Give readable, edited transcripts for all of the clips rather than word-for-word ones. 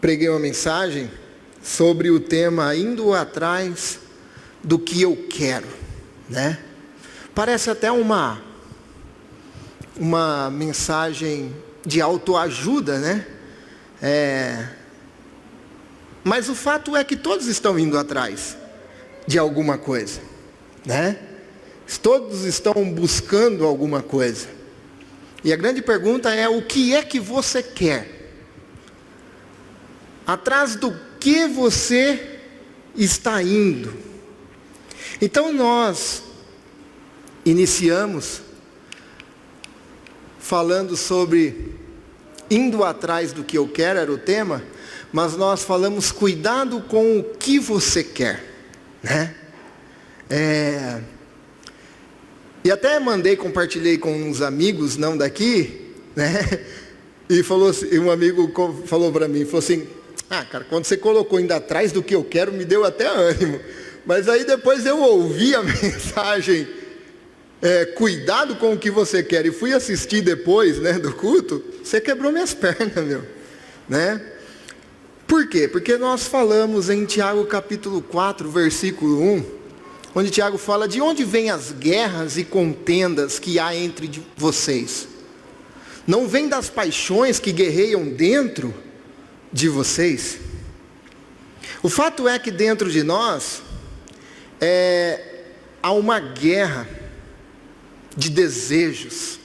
preguei uma mensagem sobre o tema indo atrás do que eu quero, né? Parece até uma mensagem de autoajuda, né? Mas o fato é que todos estão indo atrás de alguma coisa, né? Todos estão buscando alguma coisa. E a grande pergunta é: o que é que você quer? Atrás do que você está indo? Então nós iniciamos falando sobre indo atrás do que eu quero, era o tema, mas nós falamos cuidado com o que você quer, né? E até compartilhei com uns amigos, não daqui, né? E um amigo falou para mim, falou assim: cara, quando você colocou indo atrás do que eu quero, me deu até ânimo. Mas aí depois eu ouvi a mensagem, cuidado com o que você quer, e fui assistir depois, né, do culto, você quebrou minhas pernas, meu, né? Por quê? Porque nós falamos em Tiago capítulo 4, versículo 1, onde Tiago fala: de onde vêm as guerras e contendas que há entre vocês? Não vem das paixões que guerreiam dentro de vocês? O fato é que dentro de nós há uma guerra de desejos,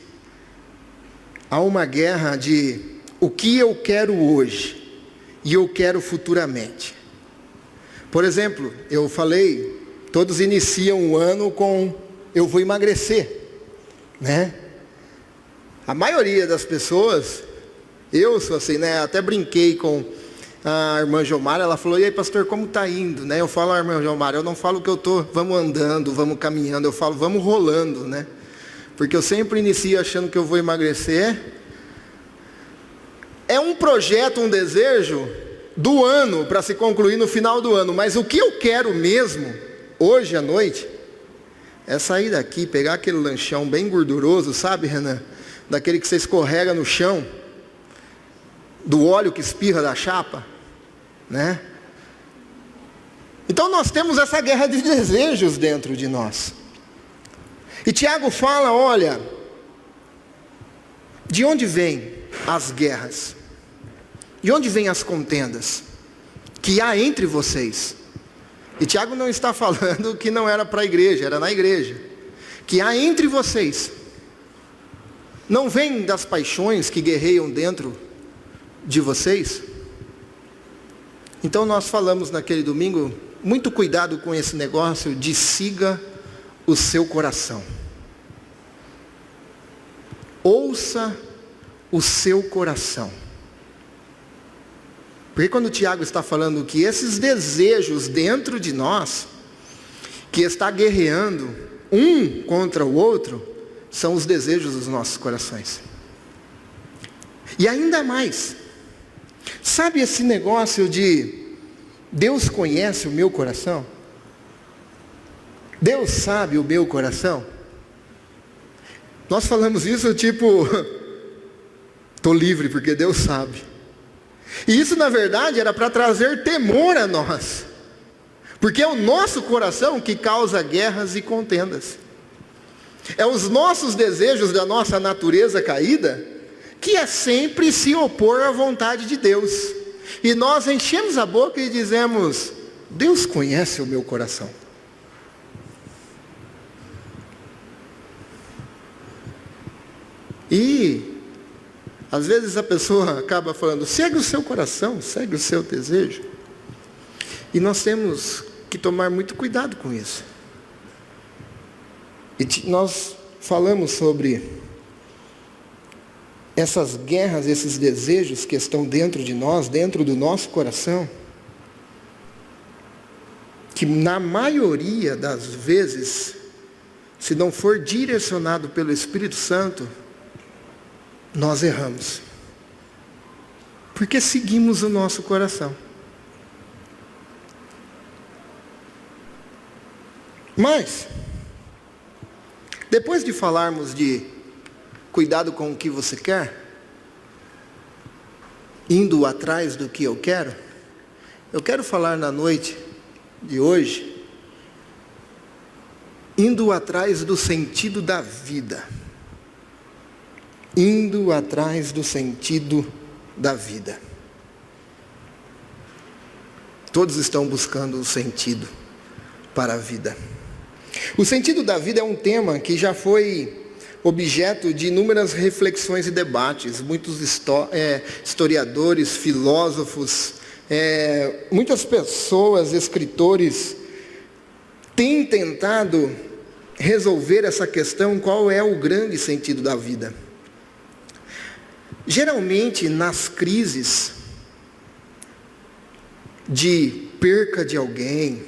há uma guerra de o que eu quero hoje e eu quero futuramente. Por exemplo, eu falei, todos iniciam o ano com eu vou emagrecer, né? A maioria das pessoas, eu sou assim, né? Até brinquei com a irmã Jomara, ela falou: e aí, pastor, como está indo, né? Eu falo: irmã Jomara, eu não falo que eu estou, vamos andando, vamos caminhando, eu falo, vamos rolando, né? Porque eu sempre inicio achando que eu vou emagrecer. É um projeto, um desejo do ano, para se concluir no final do ano, mas o que eu quero mesmo, hoje à noite, é sair daqui, pegar aquele lanchão bem gorduroso, sabe, Renan? Daquele que você escorrega no chão, do óleo que espirra da chapa, né? Então nós temos essa guerra de desejos dentro de nós. E Tiago fala: olha, de onde vêm as guerras? De onde vêm as contendas que há entre vocês? E Tiago não está falando que não era para a igreja, era na igreja. Que há entre vocês. Não vem das paixões que guerreiam dentro de vocês? Então nós falamos naquele domingo, muito cuidado com esse negócio de siga o seu coração. Ouça o seu coração. Porque quando o Tiago está falando que esses desejos dentro de nós, que está guerreando um contra o outro, são os desejos dos nossos corações. E ainda mais, sabe esse negócio de Deus conhece o meu coração? Deus sabe o meu coração? Nós falamos isso tipo, estou livre porque Deus sabe. E isso na verdade era para trazer temor a nós, porque é o nosso coração que causa guerras e contendas. É os nossos desejos da nossa natureza caída que é sempre se opor à vontade de Deus. E nós enchemos a boca e dizemos: Deus conhece o meu coração. E às vezes a pessoa acaba falando: segue o seu coração, segue o seu desejo. E nós temos que tomar muito cuidado com isso. E nós falamos sobre essas guerras, esses desejos que estão dentro de nós, dentro do nosso coração, que na maioria das vezes, se não for direcionado pelo Espírito Santo, nós erramos. Porque seguimos o nosso coração. Mas, depois de falarmos de cuidado com o que você quer, indo atrás do que eu quero falar na noite de hoje, indo atrás do sentido da vida. Indo atrás do sentido da vida. Todos estão buscando o sentido para a vida. O sentido da vida é um tema que já foi objeto de inúmeras reflexões e debates. Muitos historiadores, filósofos, muitas pessoas, escritores, têm tentado resolver essa questão: qual é o grande sentido da vida? Geralmente, nas crises de perca de alguém,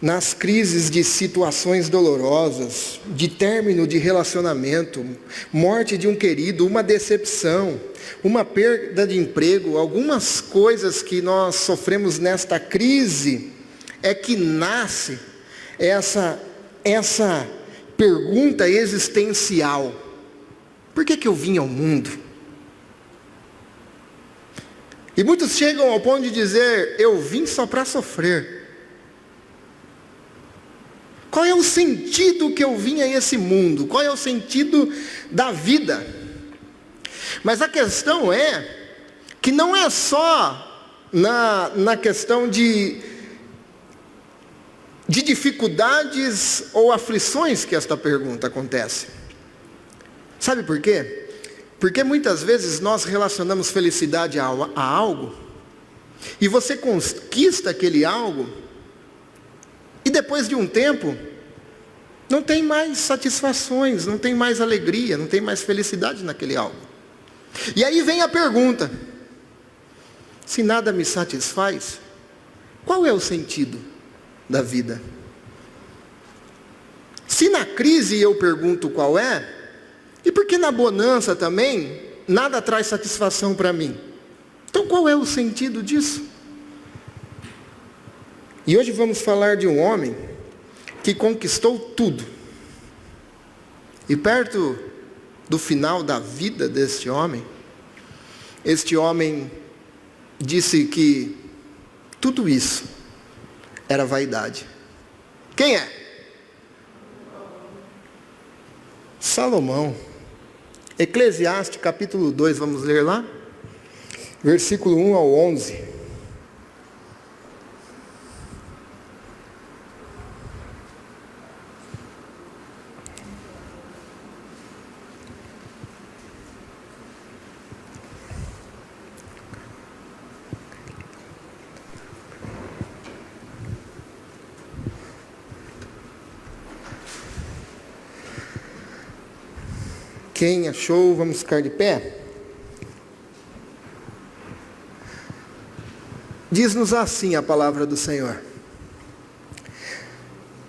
nas crises de situações dolorosas, de término de relacionamento, morte de um querido, uma decepção, uma perda de emprego, algumas coisas que nós sofremos nesta crise, é que nasce essa pergunta existencial: por que eu vim ao mundo? E muitos chegam ao ponto de dizer: eu vim só para sofrer. Qual é o sentido que eu vim a esse mundo? Qual é o sentido da vida? Mas a questão é que não é só na questão de dificuldades ou aflições que esta pergunta acontece. Sabe por quê? Porque muitas vezes nós relacionamos felicidade a algo, e você conquista aquele algo, e depois de um tempo, não tem mais satisfações, não tem mais alegria, não tem mais felicidade naquele algo. E aí vem a pergunta: se nada me satisfaz, qual é o sentido da vida? Se na crise eu pergunto qual é, e por que na bonança também nada traz satisfação para mim? Então qual é o sentido disso? E hoje vamos falar de um homem que conquistou tudo. E perto do final da vida deste homem, este homem disse que tudo isso era vaidade. Quem é? Salomão. Eclesiastes capítulo 2, vamos ler lá? Versículo 1 ao 11. Quem achou, vamos ficar de pé? Diz-nos assim a palavra do Senhor: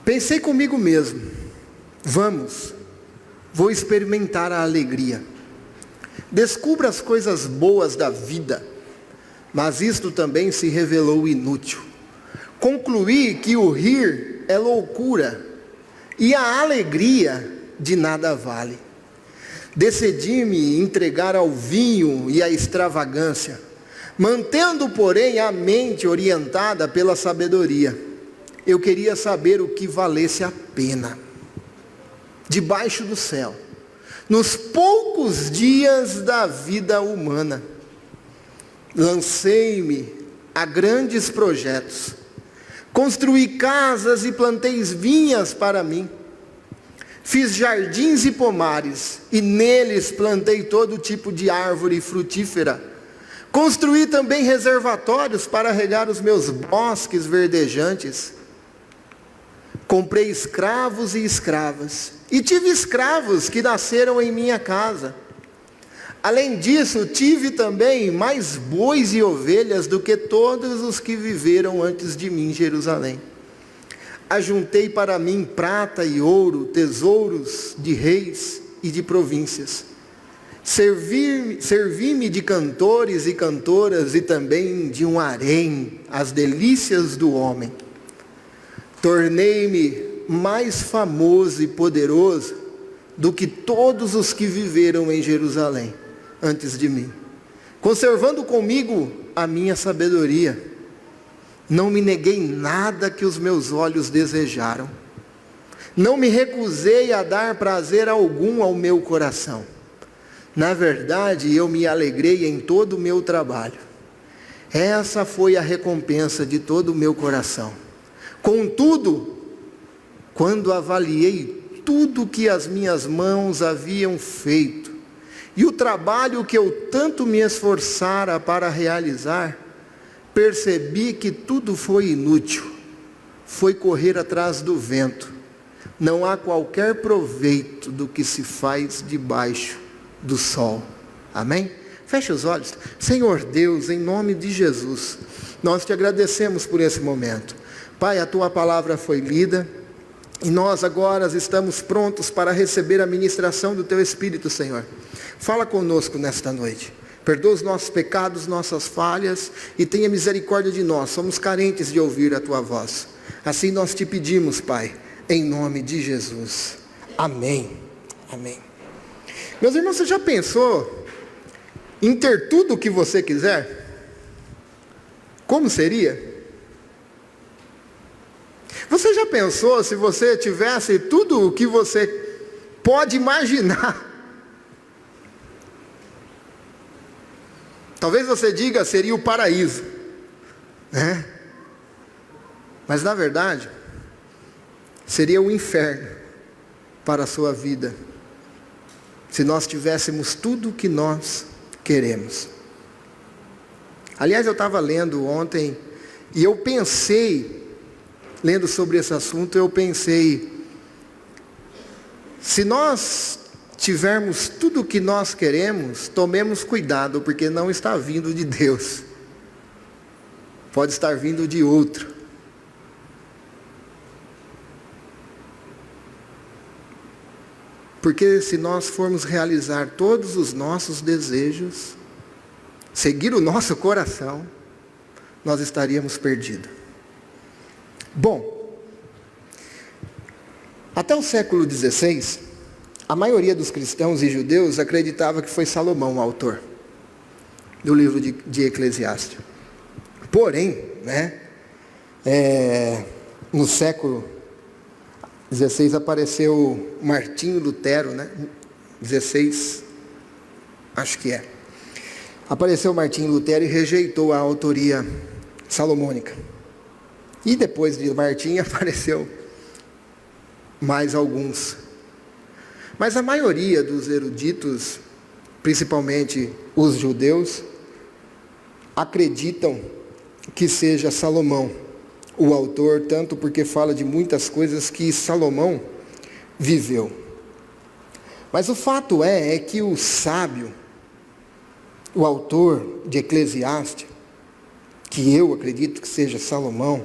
pensei comigo mesmo, vou experimentar a alegria. Descubra as coisas boas da vida, mas isto também se revelou inútil. Concluí que o rir é loucura, e a alegria de nada vale. Decidi-me entregar ao vinho e à extravagância, mantendo, porém, a mente orientada pela sabedoria. Eu queria saber o que valesse a pena. Debaixo do céu, nos poucos dias da vida humana, lancei-me a grandes projetos, construí casas e plantei vinhas para mim. Fiz jardins e pomares, e neles plantei todo tipo de árvore frutífera. Construí também reservatórios para regar os meus bosques verdejantes. Comprei escravos e escravas, e tive escravos que nasceram em minha casa. Além disso, tive também mais bois e ovelhas do que todos os que viveram antes de mim em Jerusalém. Ajuntei para mim prata e ouro, tesouros de reis e de províncias. Servi-me de cantores e cantoras e também de um harém, as delícias do homem. Tornei-me mais famoso e poderoso do que todos os que viveram em Jerusalém antes de mim. conservando comigo a minha sabedoria. Não me neguei nada que os meus olhos desejaram. Não me recusei a dar prazer algum ao meu coração. Na verdade, eu me alegrei em todo o meu trabalho. Essa foi a recompensa de todo o meu coração. Contudo, quando avaliei tudo que as minhas mãos haviam feito, e o trabalho que eu tanto me esforçara para realizar, percebi que tudo foi inútil, foi correr atrás do vento. Não há qualquer proveito do que se faz debaixo do sol. Amém? Feche os olhos. Senhor Deus, em nome de Jesus, nós te agradecemos por esse momento. Pai, a tua palavra foi lida, e nós agora estamos prontos para receber a ministração do teu Espírito, Senhor. Fala conosco nesta noite. Perdoa os nossos pecados, nossas falhas, e tenha misericórdia de nós. Somos carentes de ouvir a tua voz. Assim nós te pedimos, Pai, em nome de Jesus. Amém. Amém. Meus irmãos, você já pensou em ter tudo o que você quiser? Como seria? Você já pensou se você tivesse tudo o que você pode imaginar? Talvez você diga, seria o paraíso, né? Mas na verdade, seria o inferno para a sua vida, se nós tivéssemos tudo o que nós queremos. Aliás, eu estava lendo ontem, e eu pensei, lendo sobre esse assunto, eu pensei, se nós tivermos tudo o que nós queremos, tomemos cuidado, porque não está vindo de Deus, pode estar vindo de outro. Porque se nós formos realizar todos os nossos desejos, seguir o nosso coração, nós estaríamos perdidos. Bom, até o século XVI, a maioria dos cristãos e judeus acreditava que foi Salomão o autor do livro de Eclesiastes. Porém, no século XVI apareceu Martinho Lutero, 16, acho que é. Apareceu Martinho Lutero e rejeitou a autoria salomônica. E depois de Martinho apareceu mais alguns. Mas a maioria dos eruditos, principalmente os judeus, acreditam que seja Salomão o autor, tanto porque fala de muitas coisas que Salomão viveu. Mas o fato é que o sábio, o autor de Eclesiastes, que eu acredito que seja Salomão,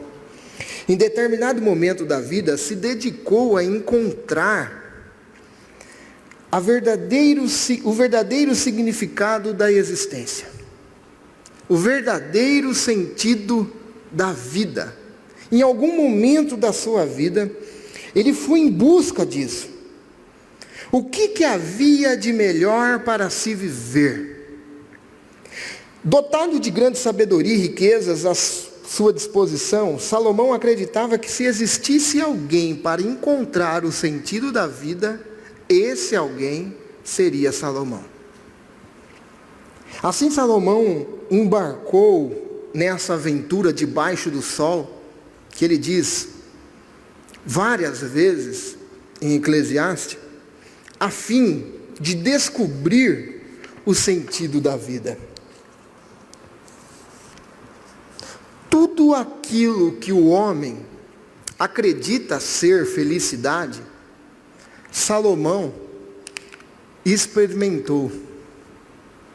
em determinado momento da vida se dedicou a encontrar o verdadeiro significado da existência, o verdadeiro sentido da vida. Em algum momento da sua vida, ele foi em busca disso. O que havia de melhor para se viver? Dotado de grande sabedoria e riquezas à sua disposição, Salomão acreditava que se existisse alguém para encontrar o sentido da vida, esse alguém seria Salomão. Assim Salomão embarcou nessa aventura debaixo do sol, que ele diz várias vezes em Eclesiastes, a fim de descobrir o sentido da vida. Tudo aquilo que o homem acredita ser felicidade, Salomão experimentou.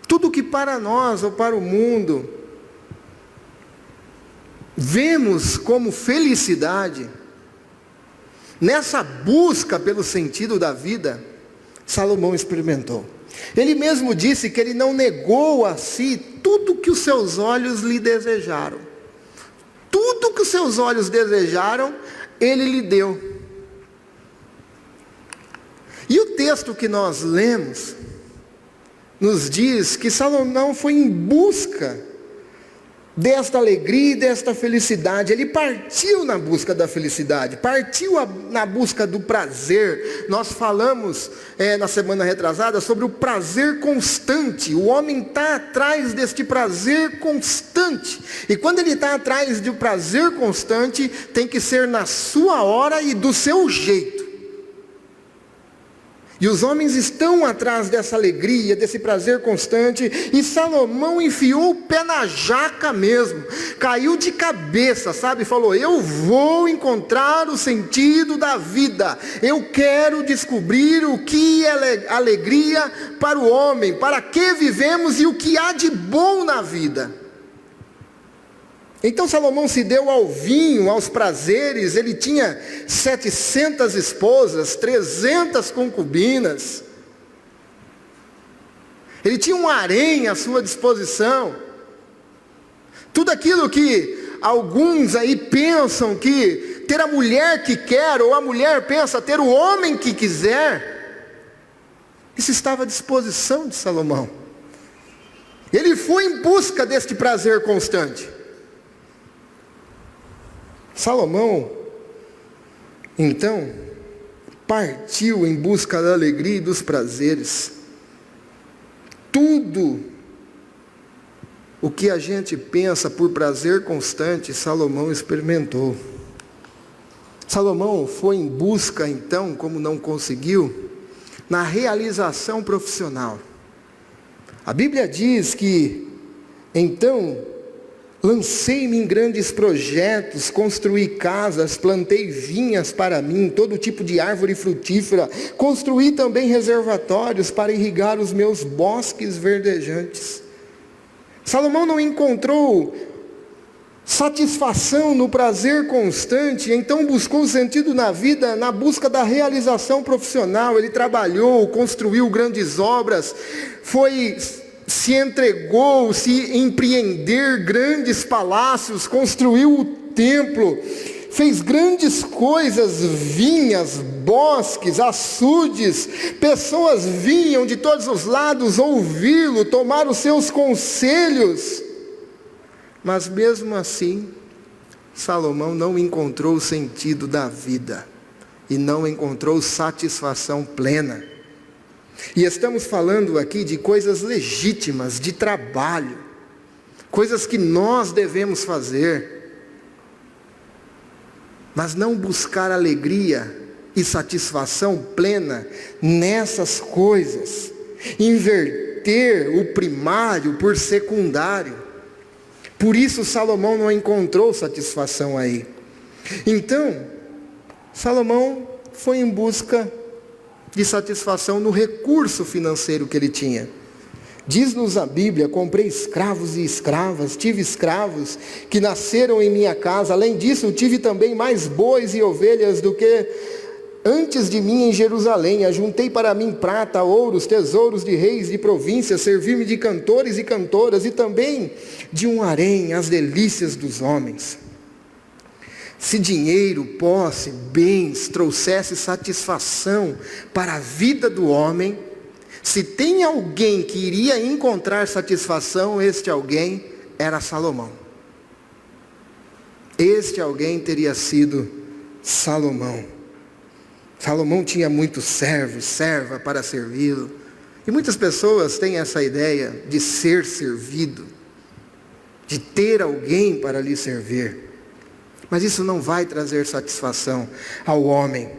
Tudo que para nós ou para o mundo vemos como felicidade, nessa busca pelo sentido da vida, Salomão experimentou. Ele mesmo disse que ele não negou a si tudo que os seus olhos lhe desejaram. Tudo que os seus olhos desejaram, ele lhe deu. E o texto que nós lemos, nos diz que Salomão foi em busca desta alegria e desta felicidade. Ele partiu na busca da felicidade, partiu na busca do prazer. Nós falamos na semana retrasada sobre o prazer constante. O homem está atrás deste prazer constante, e quando ele está atrás de um prazer constante, tem que ser na sua hora e do seu jeito. E os homens estão atrás dessa alegria, desse prazer constante, e Salomão enfiou o pé na jaca mesmo, caiu de cabeça, sabe? Falou: eu vou encontrar o sentido da vida, eu quero descobrir o que é alegria para o homem, para que vivemos e o que há de bom na vida. Então Salomão se deu ao vinho, aos prazeres. Ele tinha 700 esposas, 300 concubinas. Ele tinha um harém à sua disposição. Tudo aquilo que alguns aí pensam que ter a mulher que quer, ou a mulher pensa ter o homem que quiser, isso estava à disposição de Salomão. Ele foi em busca deste prazer constante. Salomão, então, partiu em busca da alegria e dos prazeres. Tudo o que a gente pensa por prazer constante, Salomão experimentou. Salomão foi em busca, então, como não conseguiu, na realização profissional. A Bíblia diz que, então, lancei-me em grandes projetos, construí casas, plantei vinhas para mim, todo tipo de árvore frutífera, construí também reservatórios para irrigar os meus bosques verdejantes. Salomão não encontrou satisfação no prazer constante, então buscou sentido na vida na busca da realização profissional. Ele trabalhou, construiu grandes obras, se entregou, se empreender grandes palácios, construiu o templo, fez grandes coisas, vinhas, bosques, açudes. Pessoas vinham de todos os lados ouvi-lo, tomar os seus conselhos. Mas mesmo assim, Salomão não encontrou o sentido da vida e não encontrou satisfação plena. E estamos falando aqui de coisas legítimas, de trabalho, coisas que nós devemos fazer, mas não buscar alegria e satisfação plena nessas coisas, inverter o primário por secundário. Por isso Salomão não encontrou satisfação aí. Então, Salomão foi em busca de satisfação no recurso financeiro que ele tinha. Diz-nos a Bíblia: comprei escravos e escravas, tive escravos que nasceram em minha casa. Além disso, tive também mais bois e ovelhas do que antes de mim em Jerusalém. Ajuntei para mim prata, ouros, tesouros de reis de províncias, servi-me de cantores e cantoras, e também de um harém, as delícias dos homens. Se dinheiro, posse, bens trouxesse satisfação para a vida do homem, se tem alguém que iria encontrar satisfação, este alguém era Salomão. Este alguém teria sido Salomão. Salomão tinha muitos servos, serva para servi-lo. E muitas pessoas têm essa ideia de ser servido, de ter alguém para lhe servir. Mas isso não vai trazer satisfação ao homem.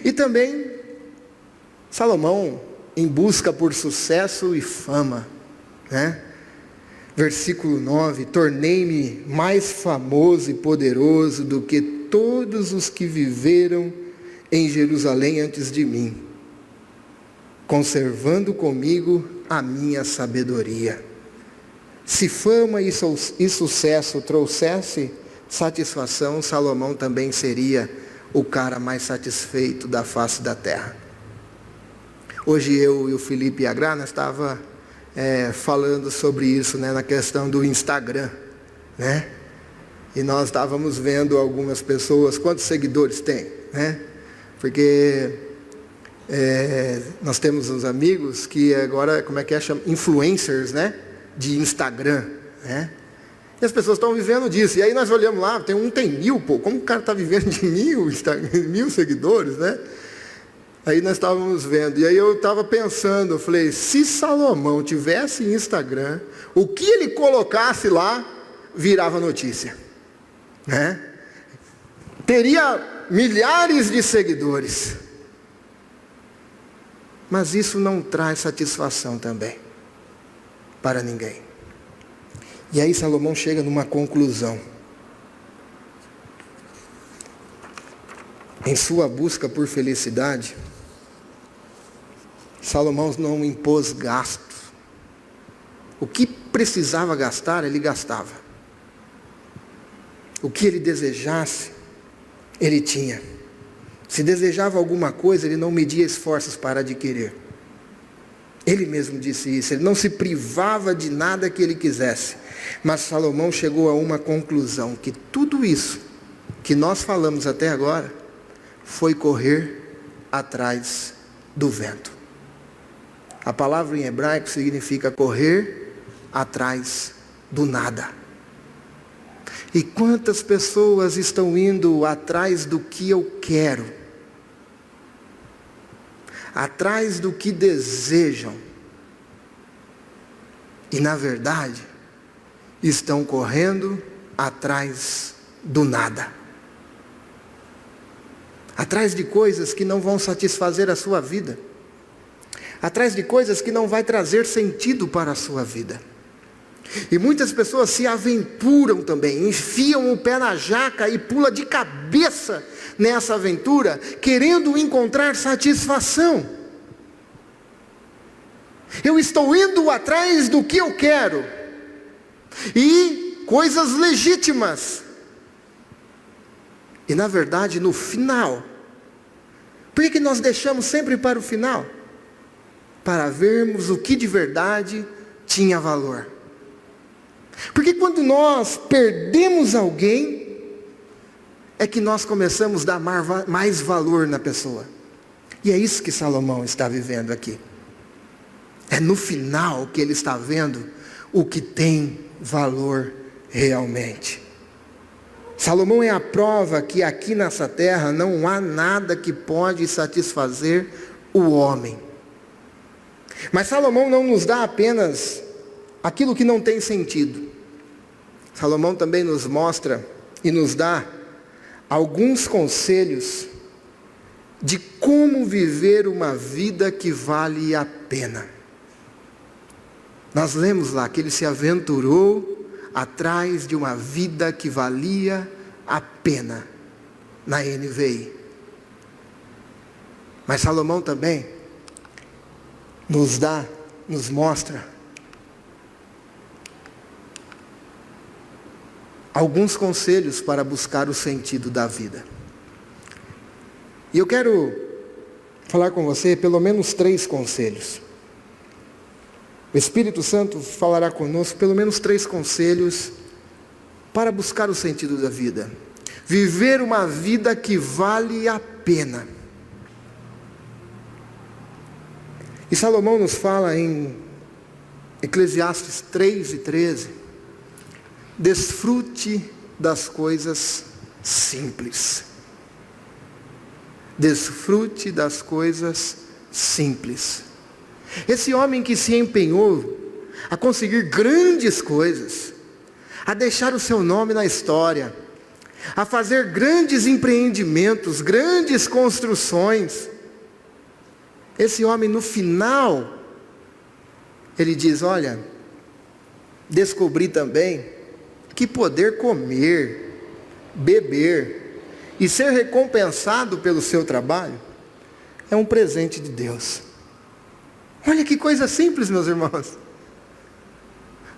E também, Salomão, em busca por sucesso e fama, né? Versículo 9: tornei-me mais famoso e poderoso do que todos os que viveram em Jerusalém antes de mim, conservando comigo a minha sabedoria. Se fama e sucesso trouxesse satisfação, Salomão também seria o cara mais satisfeito da face da terra. Hoje eu e o Felipe Agra, nós estávamos falando sobre isso, né, na questão do Instagram, né? E nós estávamos vendo algumas pessoas, quantos seguidores tem, né? Porque Nós temos uns amigos que agora, chama? Influencers, né? De Instagram, né? E as pessoas estão vivendo disso. E aí nós olhamos lá, tem 1000, pô. Como o cara está vivendo de 1000 seguidores, né? Aí nós estávamos vendo. E aí eu estava pensando, eu falei, se Salomão tivesse Instagram, o que ele colocasse lá, virava notícia, né? Teria milhares de seguidores. Mas isso não traz satisfação também para ninguém. E aí Salomão chega numa conclusão. Em sua busca por felicidade, Salomão não impôs gastos. O que precisava gastar, ele gastava. O que ele desejasse, ele tinha. Se desejava alguma coisa, ele não media esforços para adquirir. Ele mesmo disse isso, ele não se privava de nada que ele quisesse. Mas Salomão chegou a uma conclusão, que tudo isso que nós falamos até agora, foi correr atrás do vento. A palavra em hebraico significa correr atrás do nada. E quantas pessoas estão indo atrás do que eu quero? Atrás do que desejam. E na verdade, estão correndo atrás do nada. Atrás de coisas que não vão satisfazer a sua vida. Atrás de coisas que não vai trazer sentido para a sua vida. E muitas pessoas se aventuram também, enfiam o pé na jaca e pula de cabeça nessa aventura, querendo encontrar satisfação. Eu estou indo atrás do que eu quero. E coisas legítimas. E na verdade, no final, por que nós deixamos sempre para o final? Para vermos o que de verdade tinha valor. Porque quando nós perdemos alguém, é que nós começamos a dar mais valor na pessoa. E é isso que Salomão está vivendo aqui. É no final que ele está vendo o que tem valor realmente. Salomão é a prova que aqui nessa terra não há nada que pode satisfazer o homem. Mas Salomão não nos dá apenas aquilo que não tem sentido. Salomão também nos mostra e nos dá alguns conselhos de como viver uma vida que vale a pena. Nós lemos lá que ele se aventurou atrás de uma vida que valia a pena, na NVI. Mas Salomão também nos mostra alguns conselhos para buscar o sentido da vida. E eu quero falar com você pelo menos 3 conselhos. O Espírito Santo falará conosco pelo menos 3 conselhos para buscar o sentido da vida. Viver uma vida que vale a pena. E Salomão nos fala em Eclesiastes 3:13, desfrute das coisas simples. Desfrute das coisas simples. Esse homem que se empenhou a conseguir grandes coisas, a deixar o seu nome na história, a fazer grandes empreendimentos, grandes construções. Esse homem no final, ele diz, olha, descobri também que poder comer, beber e ser recompensado pelo seu trabalho é um presente de Deus. Olha que coisa simples, meus irmãos.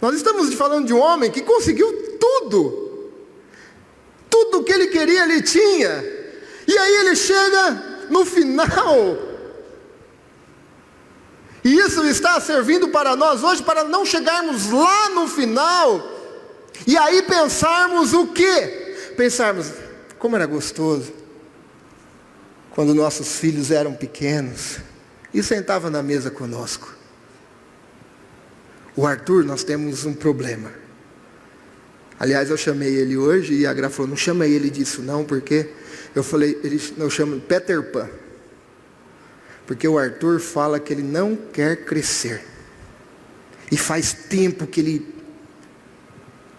Nós estamos falando de um homem que conseguiu tudo. Tudo que ele queria, ele tinha. E aí ele chega no final. E isso está servindo para nós hoje, para não chegarmos lá no final. E aí pensarmos o quê? Pensarmos, como era gostoso quando nossos filhos eram pequenos, e sentava na mesa conosco. O Arthur, nós temos um problema. Aliás, eu chamei ele hoje e a Gra falou, não chama ele disso não, porque eu falei, eu chamo Peter Pan. Porque o Arthur fala que ele não quer crescer. E faz tempo que ele...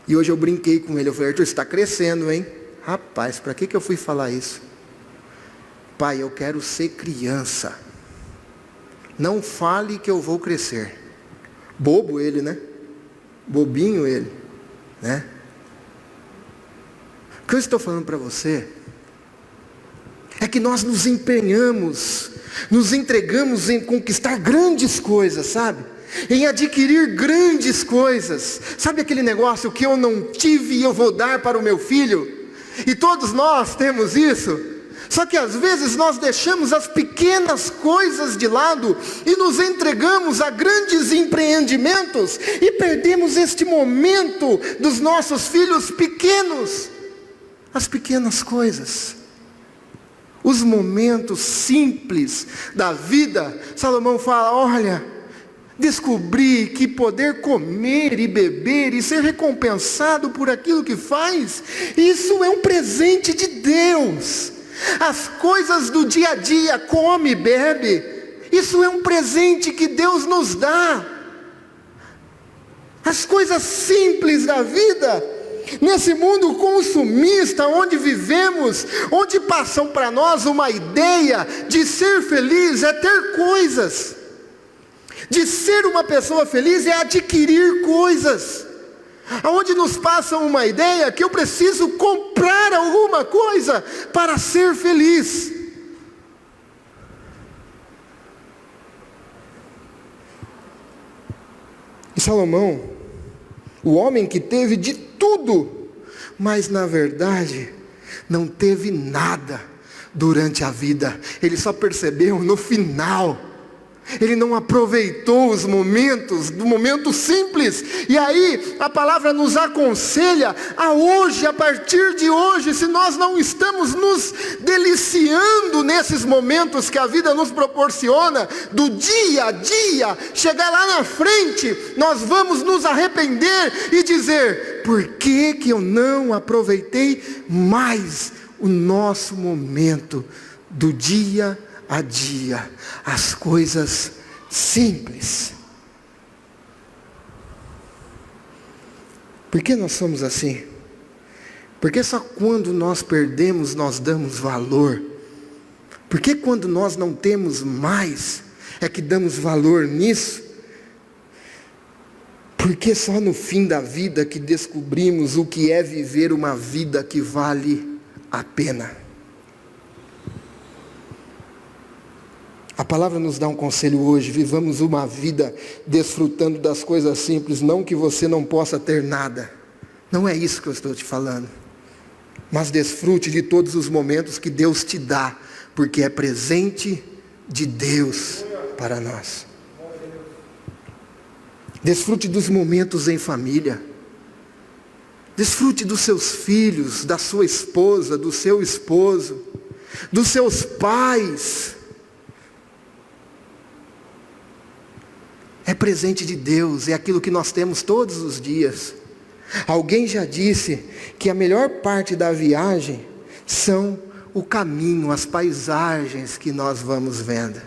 E hoje eu brinquei com ele, eu falei, Arthur, você está crescendo, hein? Rapaz, para que eu fui falar isso? Pai, eu quero ser criança. Não fale que eu vou crescer. Bobo ele, né? Bobinho ele, né? O que eu estou falando para você é que nós nos empenhamos, nos entregamos em conquistar grandes coisas, sabe? Em adquirir grandes coisas. Sabe aquele negócio que eu não tive e eu vou dar para o meu filho? E todos nós temos isso. Só que às vezes nós deixamos as pequenas coisas de lado e nos entregamos a grandes empreendimentos e perdemos este momento dos nossos filhos pequenos. As pequenas coisas, os momentos simples da vida. Salomão fala, olha, descobri que poder comer e beber e ser recompensado por aquilo que faz, isso é um presente de Deus. As coisas do dia a dia, come, bebe, isso é um presente que Deus nos dá. As coisas simples da vida, nesse mundo consumista onde vivemos, onde passam para nós uma ideia de ser feliz é ter coisas. De ser uma pessoa feliz é adquirir coisas. Aonde nos passam uma ideia que eu preciso comprar alguma coisa para ser feliz. E Salomão, o homem que teve de tudo, mas na verdade não teve nada durante a vida. Ele só percebeu no final. Ele não aproveitou os momentos, do momento simples. E aí a palavra nos aconselha a hoje, a partir de hoje, se nós não estamos nos deliciando nesses momentos que a vida nos proporciona, do dia a dia, chegar lá na frente, nós vamos nos arrepender e dizer, por que que eu não aproveitei mais o nosso momento do dia a dia, as coisas simples? Por que nós somos assim? Porque só quando nós perdemos nós damos valor. Porque quando nós não temos mais é que damos valor nisso? Porque só no fim da vida que descobrimos o que é viver uma vida que vale a pena. A palavra nos dá um conselho hoje, vivamos uma vida desfrutando das coisas simples, não que você não possa ter nada, não é isso que eu estou te falando, mas desfrute de todos os momentos que Deus te dá, porque é presente de Deus para nós. Desfrute dos momentos em família, desfrute dos seus filhos, da sua esposa, do seu esposo, dos seus pais. É presente de Deus, é aquilo que nós temos todos os dias. Alguém já disse que a melhor parte da viagem são o caminho, as paisagens que nós vamos vendo.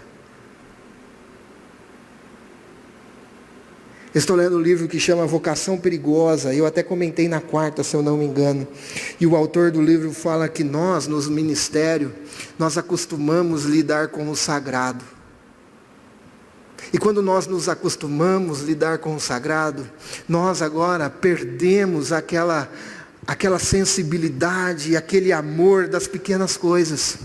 Estou lendo um livro que chama Vocação Perigosa, eu até comentei na quarta, se eu não me engano. E o autor do livro fala que nós, nos ministérios, nós acostumamos lidar com o sagrado. E quando nós nos acostumamos a lidar com o sagrado, nós agora perdemos aquela sensibilidade, aquele amor das pequenas coisas.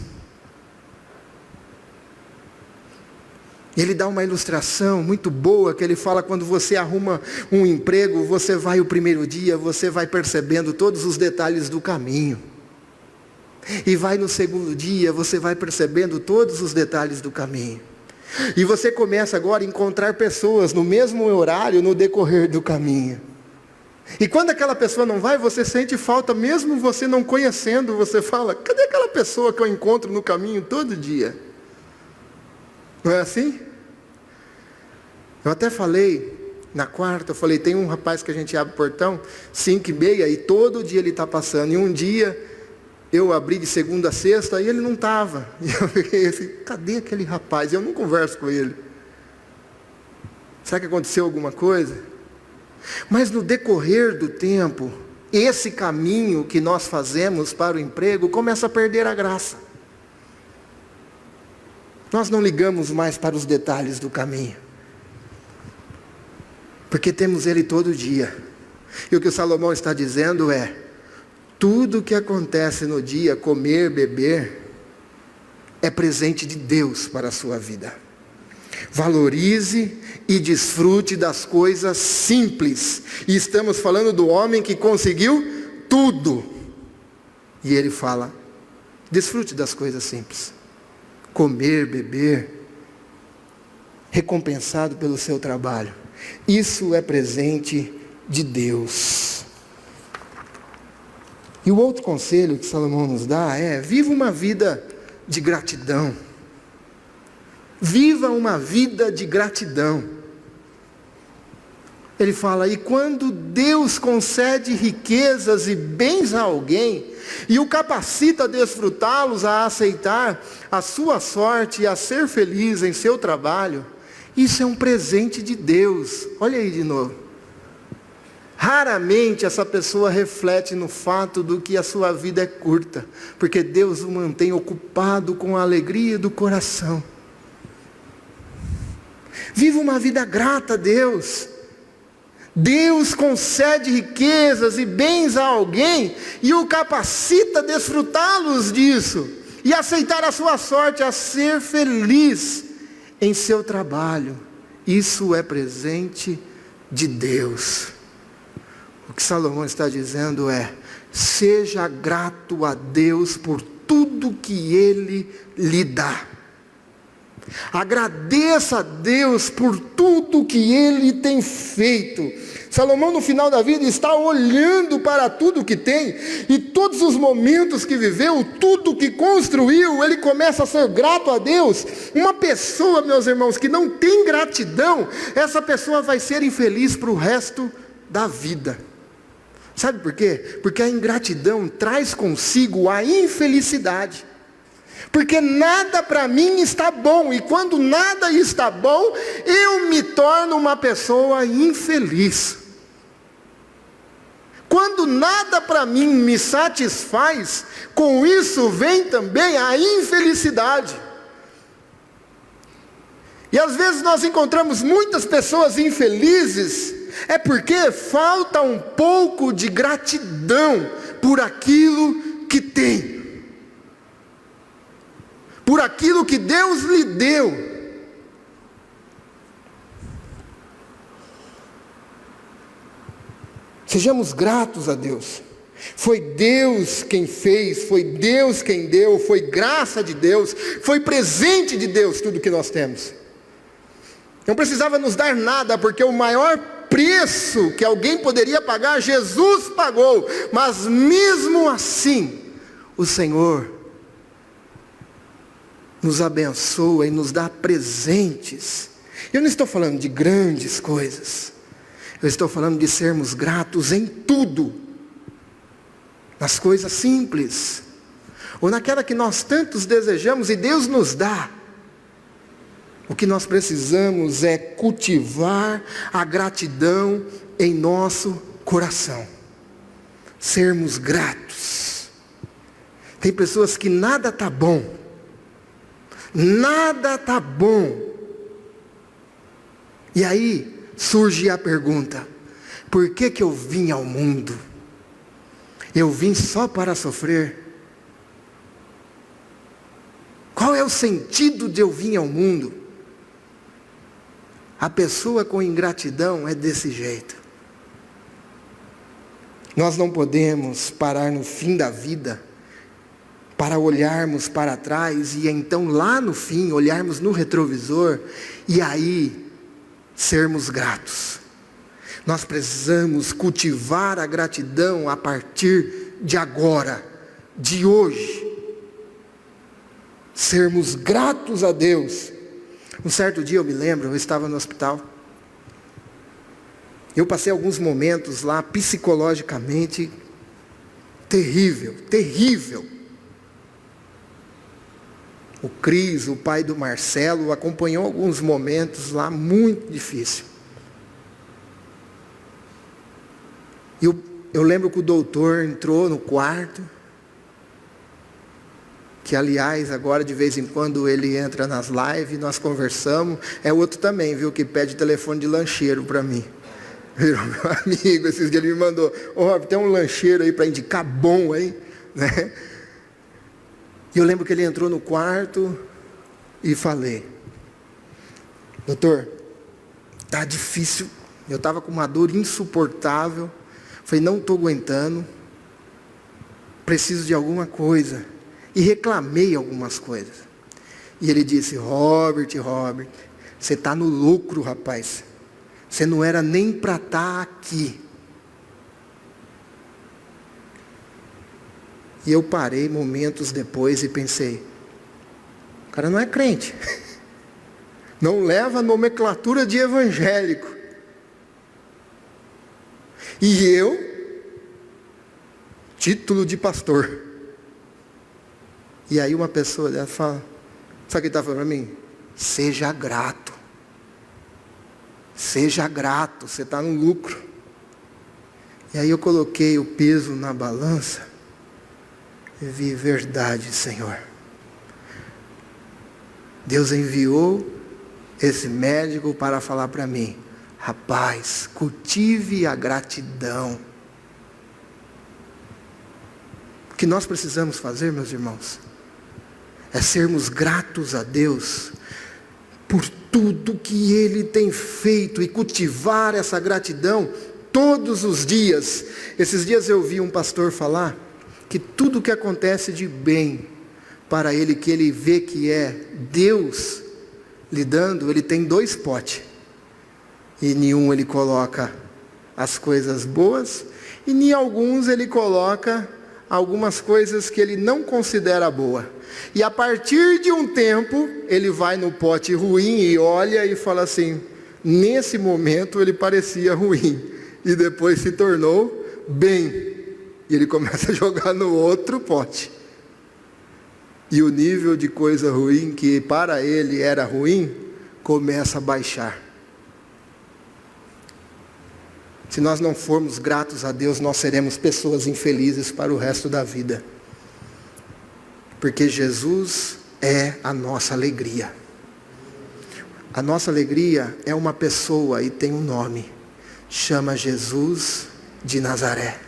Ele dá uma ilustração muito boa, que ele fala, quando você arruma um emprego, você vai o primeiro dia, você vai percebendo todos os detalhes do caminho. E vai no segundo dia, você vai percebendo todos os detalhes do caminho. E você começa agora a encontrar pessoas no mesmo horário no decorrer do caminho. E quando aquela pessoa não vai, você sente falta, mesmo você não conhecendo, você fala, cadê aquela pessoa que eu encontro no caminho todo dia? Não é assim? Eu até falei, na quarta, eu falei, tem um rapaz que a gente abre o portão, 5h30, e todo dia ele está passando. E um dia, eu abri de segunda a sexta, e ele não estava. E eu fiquei assim, cadê aquele rapaz? Eu não converso com ele. Será que aconteceu alguma coisa? Mas no decorrer do tempo, esse caminho que nós fazemos para o emprego começa a perder a graça. Nós não ligamos mais para os detalhes do caminho, porque temos ele todo dia. E o que o Salomão está dizendo é, tudo que acontece no dia, comer, beber, é presente de Deus para a sua vida. Valorize e desfrute das coisas simples. E estamos falando do homem que conseguiu tudo. E ele fala, desfrute das coisas simples. Comer, beber, recompensado pelo seu trabalho. Isso é presente de Deus. E o outro conselho que Salomão nos dá é, viva uma vida de gratidão. Viva uma vida de gratidão. Ele fala, e quando Deus concede riquezas e bens a alguém, e o capacita a desfrutá-los, a aceitar a sua sorte e a ser feliz em seu trabalho, isso é um presente de Deus. Olha aí de novo. Raramente essa pessoa reflete no fato do que a sua vida é curta, porque Deus o mantém ocupado com a alegria do coração. Viva uma vida grata a Deus. Deus concede riquezas e bens a alguém e o capacita a desfrutá-los disso e aceitar a sua sorte, a ser feliz em seu trabalho. Isso é presente de Deus. O que Salomão está dizendo é, seja grato a Deus por tudo que Ele lhe dá. Agradeça a Deus por tudo que Ele tem feito. Salomão no final da vida está olhando para tudo que tem, e todos os momentos que viveu, tudo que construiu, ele começa a ser grato a Deus. Uma pessoa, meus irmãos, que não tem gratidão, essa pessoa vai ser infeliz para o resto da vida. Sabe por quê? Porque a ingratidão traz consigo a infelicidade. Porque nada para mim está bom, e quando nada está bom, eu me torno uma pessoa infeliz. Quando nada para mim me satisfaz, com isso vem também a infelicidade. E às vezes nós encontramos muitas pessoas infelizes, é porque falta um pouco de gratidão por aquilo que tem. Por aquilo que Deus lhe deu. Sejamos gratos a Deus. Foi Deus quem fez, foi Deus quem deu, foi graça de Deus, foi presente de Deus tudo que nós temos. Não precisava nos dar nada, porque o maior preço que alguém poderia pagar, Jesus pagou. Mas mesmo assim, o Senhor nos abençoa e nos dá presentes. Eu não estou falando de grandes coisas, eu estou falando de sermos gratos em tudo, nas coisas simples, ou naquela que nós tantos desejamos e Deus nos dá. O que nós precisamos é cultivar a gratidão em nosso coração, sermos gratos. Tem pessoas que nada está bom, nada está bom. E aí surge a pergunta: por que eu vim ao mundo? Eu vim só para sofrer? Qual é o sentido de eu vir ao mundo? A pessoa com ingratidão é desse jeito. Nós não podemos parar no fim da vida para olharmos para trás e então lá no fim olharmos no retrovisor e aí sermos gratos. Nós precisamos cultivar a gratidão a partir de agora, de hoje. Sermos gratos a Deus. Um certo dia eu me lembro, eu estava no hospital. Eu passei alguns momentos lá, psicologicamente, terrível. O Cris, o pai do Marcelo, acompanhou alguns momentos lá muito difícil. Eu lembro que o doutor entrou no quarto, que aliás, agora de vez em quando ele entra nas lives, nós conversamos, é outro também, viu, que pede telefone de lancheiro para mim. Virou meu amigo, esses dias ele me mandou, Rob, tem um lancheiro aí para indicar bom aí, né? E eu lembro que ele entrou no quarto e falei, doutor, tá difícil, eu estava com uma dor insuportável, falei, não estou aguentando, preciso de alguma coisa. E reclamei algumas coisas. E ele disse, Robert, você está no lucro, rapaz. Você não era nem para estar aqui. E eu parei momentos depois e pensei, o cara não é crente. Não leva nomenclatura de evangélico. E eu, título de pastor. E aí uma pessoa dela fala, sabe o que está falando para mim? Seja grato. Seja grato, você está no lucro. E aí eu coloquei o peso na balança e vi, verdade, Senhor. Deus enviou esse médico para falar para mim, rapaz, cultive a gratidão. O que nós precisamos fazer, meus irmãos, é sermos gratos a Deus por tudo que Ele tem feito e cultivar essa gratidão todos os dias. Esses dias eu vi um pastor falar que tudo que acontece de bem para ele, que ele vê que é Deus lhe dando, ele tem 2 potes. E em um ele coloca as coisas boas, e em alguns ele coloca algumas coisas que ele não considera boa. E a partir de um tempo, ele vai no pote ruim e olha e fala assim, nesse momento ele parecia ruim, e depois se tornou bem. E ele começa a jogar no outro pote. E o nível de coisa ruim, que para ele era ruim, começa a baixar. Se nós não formos gratos a Deus, nós seremos pessoas infelizes para o resto da vida. Porque Jesus é a nossa alegria. A nossa alegria é uma pessoa e tem um nome. Chama Jesus de Nazaré.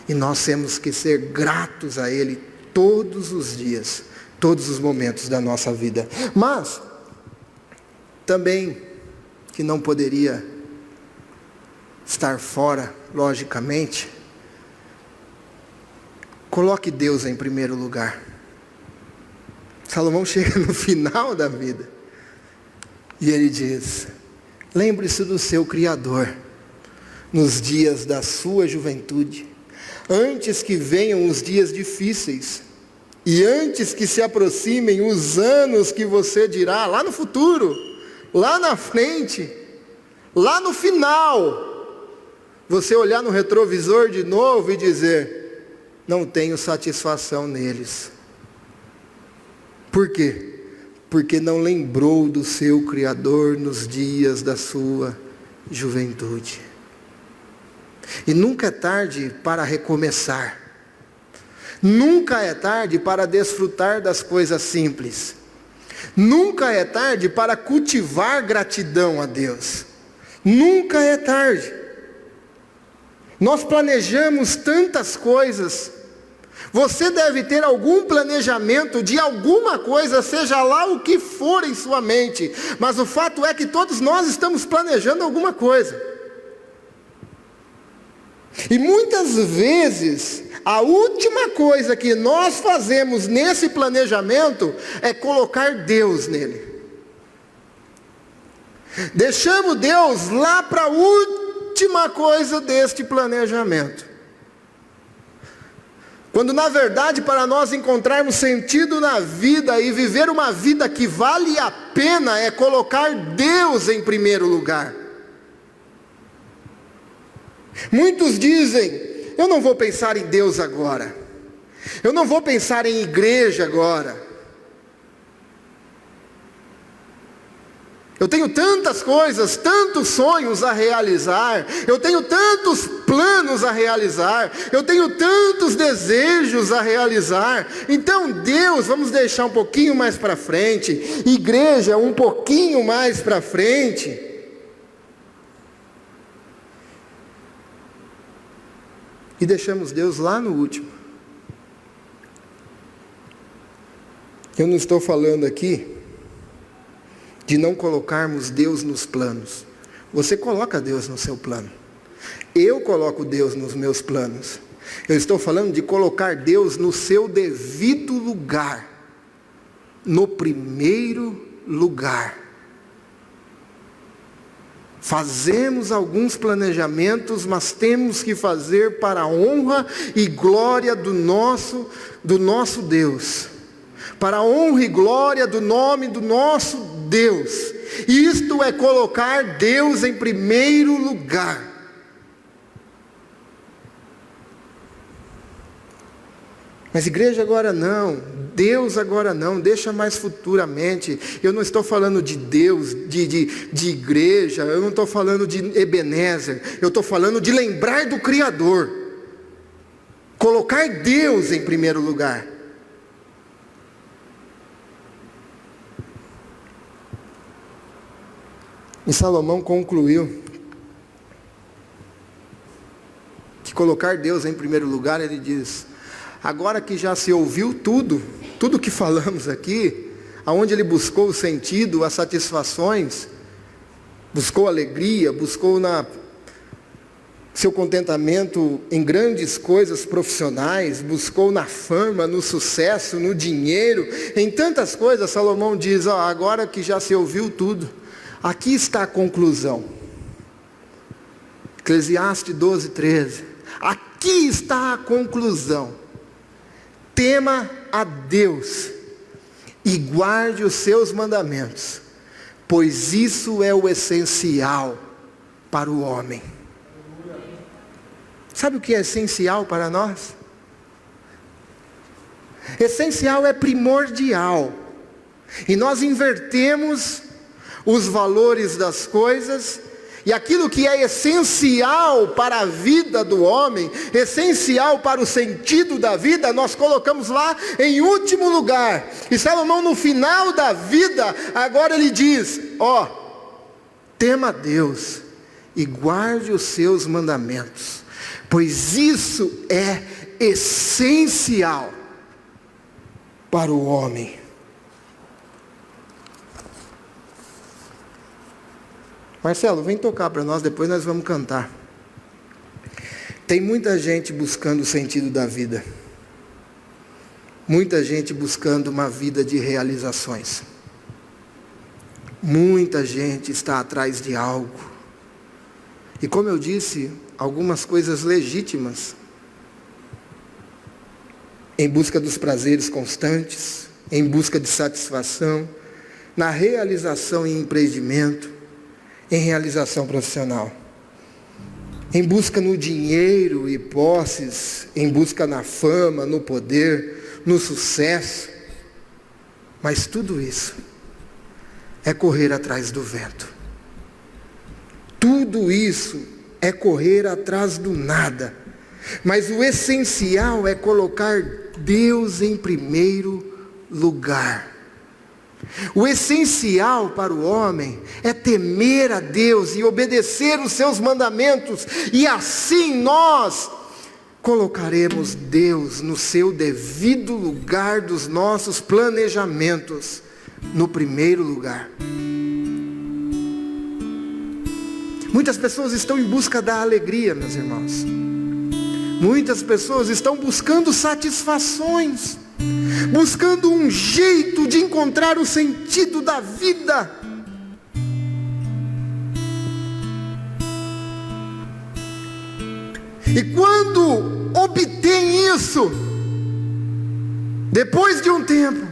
E nós temos que ser gratos a Ele todos os dias, todos os momentos da nossa vida. Mas, também, que não poderia estar fora, logicamente, coloque Deus em primeiro lugar. Salomão chega no final da vida e ele diz, lembre-se do seu Criador nos dias da sua juventude, antes que venham os dias difíceis e antes que se aproximem os anos que você dirá lá no futuro, lá na frente, lá no final, você olhar no retrovisor de novo e dizer, não tenho satisfação neles. Por quê? Porque não lembrou do seu Criador nos dias da sua juventude. E nunca é tarde para recomeçar. Nunca é tarde para desfrutar das coisas simples. Nunca é tarde para cultivar gratidão a Deus. Nunca é tarde. Nós planejamos tantas coisas. Você deve ter algum planejamento de alguma coisa, seja lá o que for em sua mente. Mas o fato é que todos nós estamos planejando alguma coisa. E muitas vezes, a última coisa que nós fazemos nesse planejamento é colocar Deus nele. Deixamos Deus lá para a última coisa deste planejamento. Quando na verdade, para nós encontrarmos sentido na vida e viver uma vida que vale a pena, é colocar Deus em primeiro lugar. Muitos dizem: eu não vou pensar em Deus agora, eu não vou pensar em igreja agora, eu tenho tantas coisas, tantos sonhos a realizar, eu tenho tantos planos a realizar, eu tenho tantos desejos a realizar. Então Deus, vamos deixar um pouquinho mais para frente, igreja um pouquinho mais para frente. E deixamos Deus lá no último. Eu não estou falando aqui de não colocarmos Deus nos planos. Você coloca Deus no seu plano. Eu coloco Deus nos meus planos. Eu estou falando de colocar Deus no seu devido lugar. No primeiro lugar. Fazemos alguns planejamentos, mas temos que fazer para a honra e glória do nosso Deus. Para a honra e glória do nome do nosso Deus. Isto é colocar Deus em primeiro lugar. Mas igreja agora não, Deus agora não, deixa mais futuramente. Eu não estou falando de Deus, de igreja, eu não estou falando de Ebenezer, eu estou falando de lembrar do Criador. Colocar Deus em primeiro lugar. E Salomão concluiu que colocar Deus em primeiro lugar, ele diz: agora que já se ouviu tudo que falamos aqui, aonde ele buscou o sentido, as satisfações, buscou alegria, buscou seu contentamento em grandes coisas profissionais, buscou na fama, no sucesso, no dinheiro, em tantas coisas. Salomão diz: agora que já se ouviu tudo, aqui está a conclusão. Eclesiastes 12:13. Aqui está a conclusão. Tema a Deus e guarde os seus mandamentos, pois isso é o essencial para o homem. Sabe o que é essencial para nós? Essencial é primordial. E nós invertemos os valores das coisas, e aquilo que é essencial para a vida do homem, essencial para o sentido da vida, nós colocamos lá em último lugar. E Salomão, no final da vida, agora ele diz: tema a Deus e guarde os seus mandamentos, pois isso é essencial para o homem. Marcelo, vem tocar para nós, depois nós vamos cantar. Tem muita gente buscando o sentido da vida. Muita gente buscando uma vida de realizações. Muita gente está atrás de algo. E como eu disse, algumas coisas legítimas. Em busca dos prazeres constantes, em busca de satisfação, na realização em empreendimento, em realização profissional, em busca no dinheiro e posses, em busca na fama, no poder, no sucesso. Mas tudo isso é correr atrás do vento. Tudo isso é correr atrás do nada. Mas o essencial é colocar Deus em primeiro lugar. O essencial para o homem é temer a Deus e obedecer os seus mandamentos, e assim nós colocaremos Deus no seu devido lugar dos nossos planejamentos, no primeiro lugar. Muitas pessoas estão em busca da alegria, meus irmãos. Muitas pessoas estão buscando satisfações, buscando um jeito de encontrar o sentido da vida. E quando obtém isso, depois de um tempo,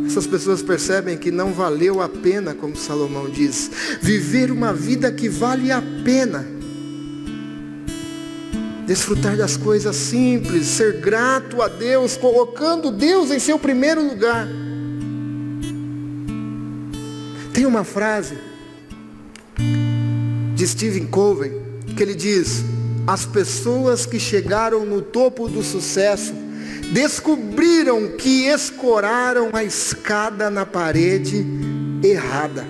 essas pessoas percebem que não valeu a pena, como Salomão diz, viver uma vida que vale a pena. Desfrutar das coisas simples, ser grato a Deus, colocando Deus em seu primeiro lugar. Tem uma frase de Stephen Covey que ele diz: as pessoas que chegaram no topo do sucesso descobriram que escoraram a escada na parede errada.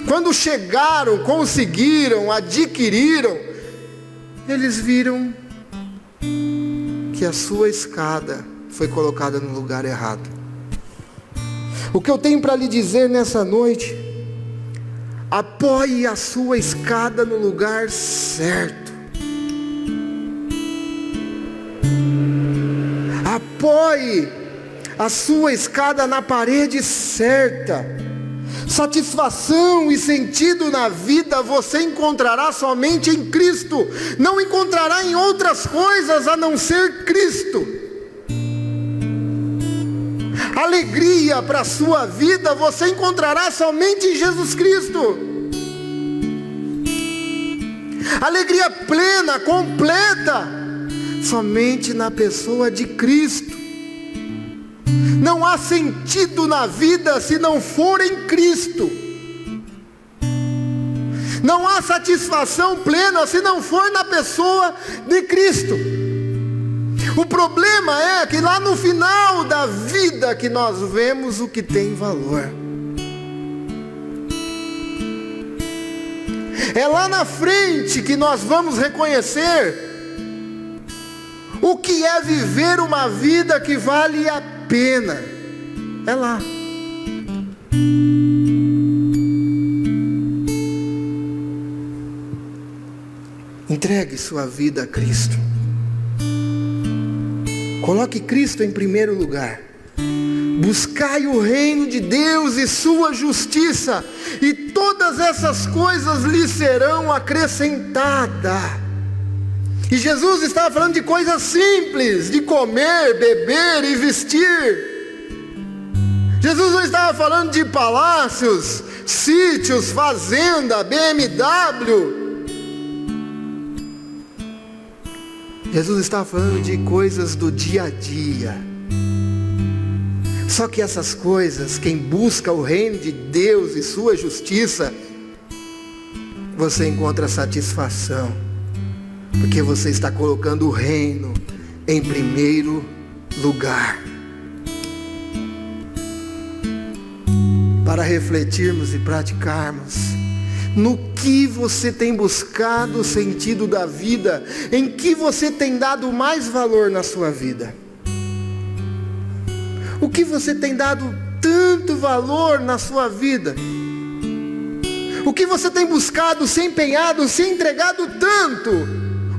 Quando chegaram, conseguiram, adquiriram, eles viram que a sua escada foi colocada no lugar errado. O que eu tenho para lhe dizer nessa noite: apoie a sua escada no lugar certo. Apoie a sua escada na parede certa. Satisfação e sentido na vida você encontrará somente em Cristo. Não encontrará em outras coisas a não ser Cristo. Alegria para a sua vida você encontrará somente em Jesus Cristo. Alegria plena, completa, somente na pessoa de Cristo. Não há sentido na vida se não for em Cristo. Não há satisfação plena se não for na pessoa de Cristo. O problema é que lá no final da vida que nós vemos o que tem valor. É lá na frente que nós vamos reconhecer o que é viver uma vida que vale a pena. É lá. Entregue sua vida a Cristo. Coloque Cristo em primeiro lugar. Buscai o reino de Deus e sua justiça, e todas essas coisas lhe serão acrescentadas. E Jesus estava falando de coisas simples, de comer, beber e vestir. Jesus não estava falando de palácios, sítios, fazenda, BMW. Jesus estava falando de coisas do dia a dia. Só que essas coisas, quem busca o reino de Deus e sua justiça, você encontra satisfação, porque você está colocando o reino em primeiro lugar. Para refletirmos e praticarmos no que você tem buscado o sentido da vida, em que você tem dado mais valor na sua vida. O que você tem dado tanto valor na sua vida? O que você tem buscado, se empenhado, se entregado tanto?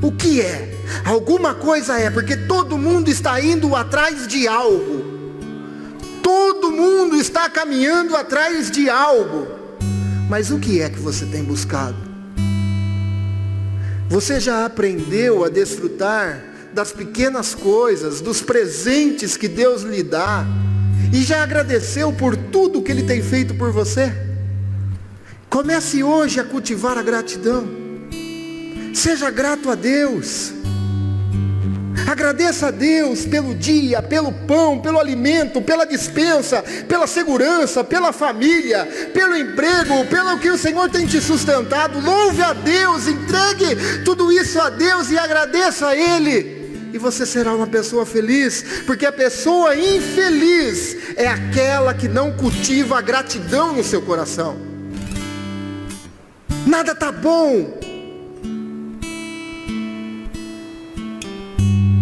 O que é? Alguma coisa é, porque todo mundo está indo atrás de algo. Todo mundo está caminhando atrás de algo. Mas o que é que você tem buscado? Você já aprendeu a desfrutar das pequenas coisas, dos presentes que Deus lhe dá, e já agradeceu por tudo que Ele tem feito por você? Comece hoje a cultivar a gratidão. Seja grato a Deus. Agradeça a Deus pelo dia, pelo pão, pelo alimento, pela despensa, pela segurança, pela família, pelo emprego, pelo que o Senhor tem te sustentado. Louve a Deus, entregue tudo isso a Deus e agradeça a Ele. E você será uma pessoa feliz, porque a pessoa infeliz é aquela que não cultiva a gratidão no seu coração. Nada está bom.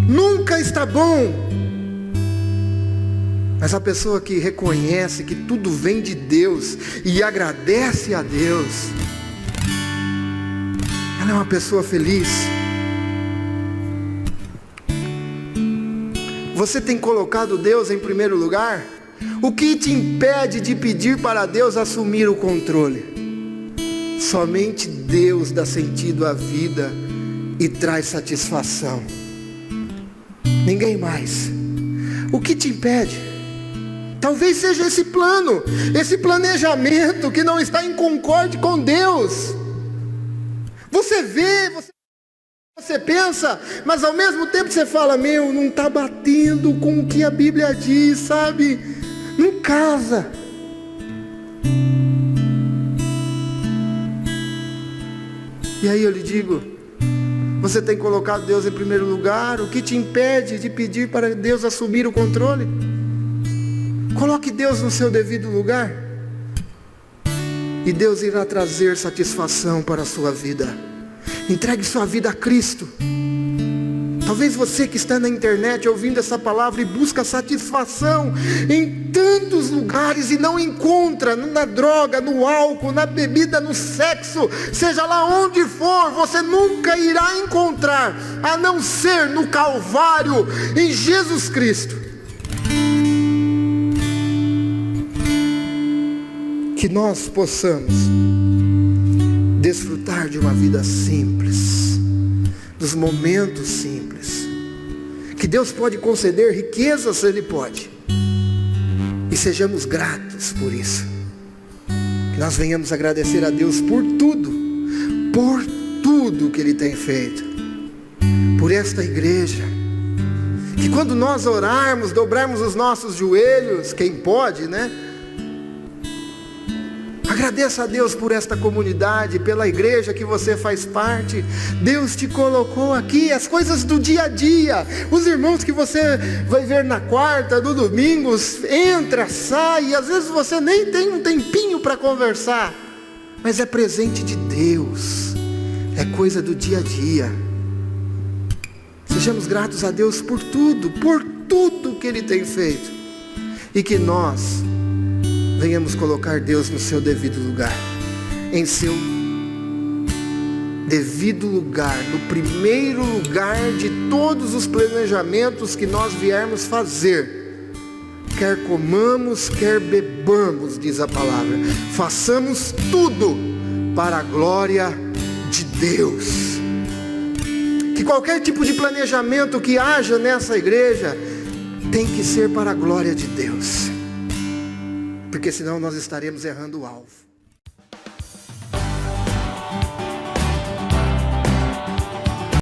Nunca está bom. Mas a pessoa que reconhece que tudo vem de Deus e agradece a Deus, ela é uma pessoa feliz. Você tem colocado Deus em primeiro lugar? O que te impede de pedir para Deus assumir o controle? Somente Deus dá sentido à vida e traz satisfação. Ninguém mais. O que te impede? Talvez seja esse plano, esse planejamento que não está em concórdia com Deus. Você vê, você pensa, mas ao mesmo tempo você fala, não está batendo com o que a Bíblia diz, sabe? Não casa. E aí eu lhe digo, você tem colocado Deus em primeiro lugar? O que te impede de pedir para Deus assumir o controle? Coloque Deus no seu devido lugar, e Deus irá trazer satisfação para a sua vida. Entregue sua vida a Cristo. Talvez você que está na internet ouvindo essa palavra e busca satisfação em tantos lugares e não encontra, na droga, no álcool, na bebida, no sexo, seja lá onde for, você nunca irá encontrar, a não ser no Calvário, em Jesus Cristo. Que nós possamos desfrutar de uma vida simples, dos momentos simples, que Deus pode conceder riquezas, Ele pode, e sejamos gratos por isso, que nós venhamos agradecer a Deus por tudo que Ele tem feito, por esta igreja, que quando nós orarmos, dobrarmos os nossos joelhos, quem pode, agradeça a Deus por esta comunidade, pela igreja que você faz parte. Deus te colocou aqui, as coisas do dia a dia, os irmãos que você vai ver na quarta, no domingo, entra, sai, e às vezes você nem tem um tempinho para conversar, mas é presente de Deus, é coisa do dia a dia. Sejamos gratos a Deus por tudo que Ele tem feito, e que nós venhamos colocar Deus no seu devido lugar, em seu devido lugar, no primeiro lugar de todos os planejamentos que nós viermos fazer, quer comamos, quer bebamos, diz a palavra, façamos tudo para a glória de Deus. Que qualquer tipo de planejamento que haja nessa igreja tem que ser para a glória de Deus, porque senão nós estaremos errando o alvo.